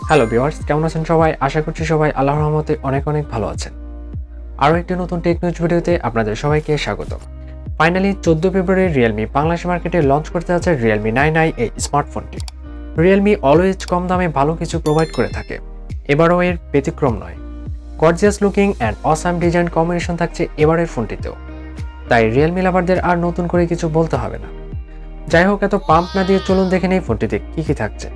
Hello viewers, কেমন আছেন সবাই? আশা করছি সবাই আল্লাহর রহমতে অনেক অনেক ভালো আছেন। আরও একটি নতুন টেক নিউজ ভিডিওতে আপনাদের সবাইকে স্বাগত। ফাইনালি 14 ফেব্রুয়ারি Realme বাংলাদেশ মার্কেটে লঞ্চ করতে যাচ্ছে Realme 9i এই স্মার্টফোনটি। Realme অলওয়েজ কম দামে ভালো কিছু প্রোভাইড করে থাকে, এবারও এর ব্যতিক্রম নয়। Gorgeous looking and awesome design combination থাকছে এবারের ফোনটিতেও, তাই Realme লাভারদের আর নতুন করে কিছু বলতে হবে না। যাই হোক, এত পাম্প না দিয়ে চলুন দেখে নেই ফোনটিতে কি থাকছে।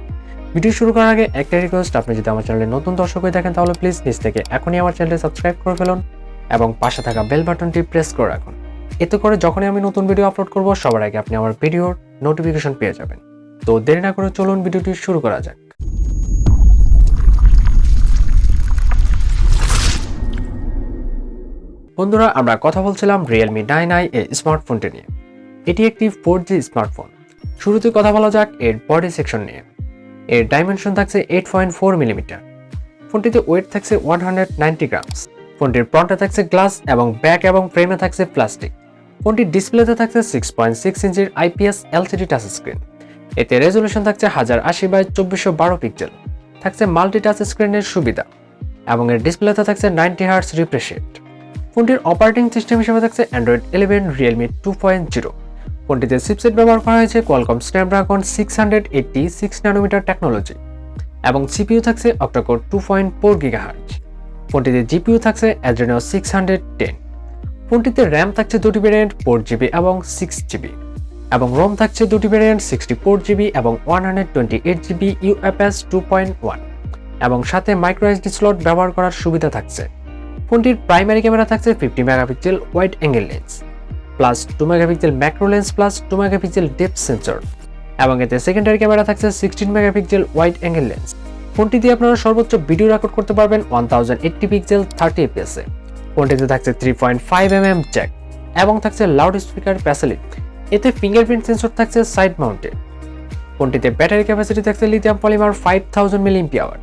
ভিডিও শুরু করার আগে একটা রিকোয়েস্ট, আপনি যদি আমার চ্যানেলে নতুন দর্শক হয়ে থাকেন তাহলে প্লিজ নিচ থেকে এখনই আমার চ্যানেলটি সাবস্ক্রাইব করে ফেলুন এবং পাশে থাকা বেল বাটনটি প্রেস করে রাখুন। এতে করে যখনই আমি নতুন ভিডিও আপলোড করব সবার আগে আপনি আমার ভিডিওর নোটিফিকেশন পেয়ে যাবেন। তো দেরি না করে চলুন ভিডিওটি শুরু করা যাক। বন্ধুরা, আমরা কথা বলছিলাম Realme 9i এই স্মার্টফোনটি নিয়ে। এটি একটি 4G স্মার্টফোন। শুরুতে কথা বলা যাক এর বডি সেকশন নিয়ে। এর ডাইমেনশন থাকছে 8.4 মিলিমিটার। ফোনটিতে ওয়েট থাকছে 190 গ্রামস। ফোনটির ফ্রন্টে থাকছে গ্লাস এবং ব্যাক এবং ফ্রেমে থাকছে প্লাস্টিক। ফোনটির ডিসপ্লেতে থাকছে 6.6 ইঞ্চির IPS LCD টাচ স্ক্রিন। এতে রেজলিউশন থাকছে 1080x2412 পিক্সেল। থাকছে মাল্টি টাচ স্ক্রিনের সুবিধা এবং এর ডিসপ্লেতে থাকছে 90 হার্টজ রিফ্রেশ রেট। ফোনটির অপারেটিং সিস্টেম হিসেবে থাকছে Android 11 Realme 2.0। ফোনটিতে চিপসেট ব্যবহার করা হয়েছে Qualcomm Snapdragon 680 6 ন্যানোমিটার টেকনোলজি এবং CPU থাকছে octa-core 2.4 GHz। ফোনটিতে GPU থাকছে Adreno 610। ফোনটিতে RAM থাকছে দুটি ভেরিয়েন্ট 4GB এবং 6GB এবং ROM থাকছে দুটি ভেরিয়েন্ট 64GB এবং 128GB UFS 2.1 এবং সাথে মাইক্রোএসডি স্লট ব্যবহার করার সুবিধা থাকছে। ফোনটির প্রাইমারি ক্যামেরা থাকছে 50 megapixel wide angle lens plus 2 megapixel macro lens plus 2 megapixel depth sensor এবং এতে সেকেন্ডারি ক্যামেরা থাকছে 16 মেগাপিক্সেল ওয়াইড অ্যাঙ্গেল লেন্স। ফোনটি দিয়ে আপনারা সর্বোচ্চ ভিডিও রেকর্ড করতে পারবেন 1080 পিক্সেল 30 fps এ। ফোনটিতে থাকছে 3.5mm জ্যাক এবং থাকছে লাউড স্পিকার ফ্যাসিলিটি। এতে ফিঙ্গারপ্রিন্ট সেন্সর থাকছে সাইড মাউন্টেড। ফোনটিতে ব্যাটারি ক্যাপাসিটি থাকছে লিথিয়াম পলিমার 5000 mAh।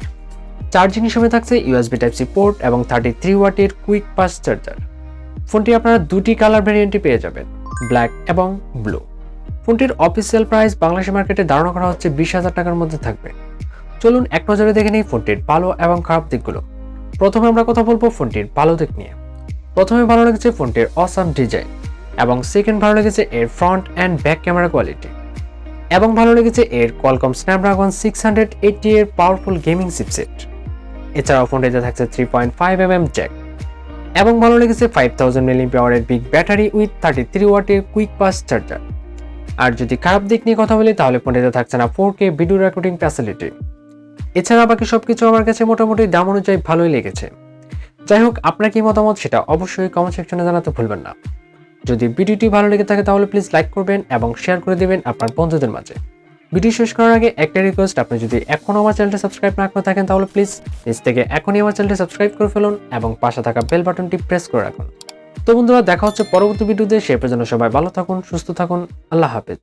চার্জিং হিসেবে থাকছে USB Type-C পোর্ট এবং 33 ওয়াটের কুইক ফাস্ট চার্জার। ফোনটি আপনারা দুটি কালার ভেরিয়েন্টে পেয়ে যাবেন, ব্ল্যাক এবং ব্লু। ফোনটির অফিসিয়াল প্রাইস বাংলাদেশ মার্কেটে ধারণা করা হচ্ছে 20,000 টাকার মধ্যে থাকবে। চলুন এক নজরে দেখে নিই ফোনটির ভালো এবং খারাপ দিকগুলো। প্রথমে আমরা কথা বলবো ফোনটির ভালো দিক নিয়ে। প্রথমে ভালো লেগেছে ফোনটির অসাম ডিজাইন এবং সেকেন্ড ভালো লেগেছে এর front and back camera quality এবং ভালো লেগেছে এর Qualcomm Snapdragon 680 এর পাওয়ারফুল গেমিং চিপসেট। এছাড়াও ফোনটিতে থাকছে 3.5mm জ্যাক এবং ভালো লেগেছে 5000 mAh এর বিগ ব্যাটারি উইথ 33 ওয়াটের কুইক ফাস্ট চার্জার। আর যদি খারাপ দিক নিয়ে কথা বলি তাহলে ফোনটিতে থাকছে না 4K ভিডিও রেকর্ডিং ফ্যাসিলিটি। এছাড়া বাকি সবকিছু আমার কাছে মোটামুটি দাম অনুযায়ী ভালোই লেগেছে। যাই হোক, আপনার কি মতামত সেটা অবশ্যই কমেন্ট সেকশনে জানাতে ভুলবেন না। যদি ভিডিওটি ভালো লেগে থাকে তাহলে প্লিজ লাইক করবেন এবং শেয়ার করে দিবেন আপনার বন্ধুদের মাঝে। ভিডিও শেষ করার আগে একটা রিকোয়েস্ট, আপনি যদি এখনও আমার চ্যানেলটি সাবস্ক্রাইব না করে থাকেন তাহলে প্লিজ নিচ থেকে এখনই আমার চ্যানেলটি সাবস্ক্রাইব করে ফেলুন এবং পাশে থাকা বেল বাটনটি প্রেস করে রাখুন। তো বন্ধুরা, দেখা হচ্ছে পরবর্তী ভিডিওতে। সে পর্যন্ত সবাই ভালো থাকুন, সুস্থ থাকুন। আল্লাহ হাফেজ।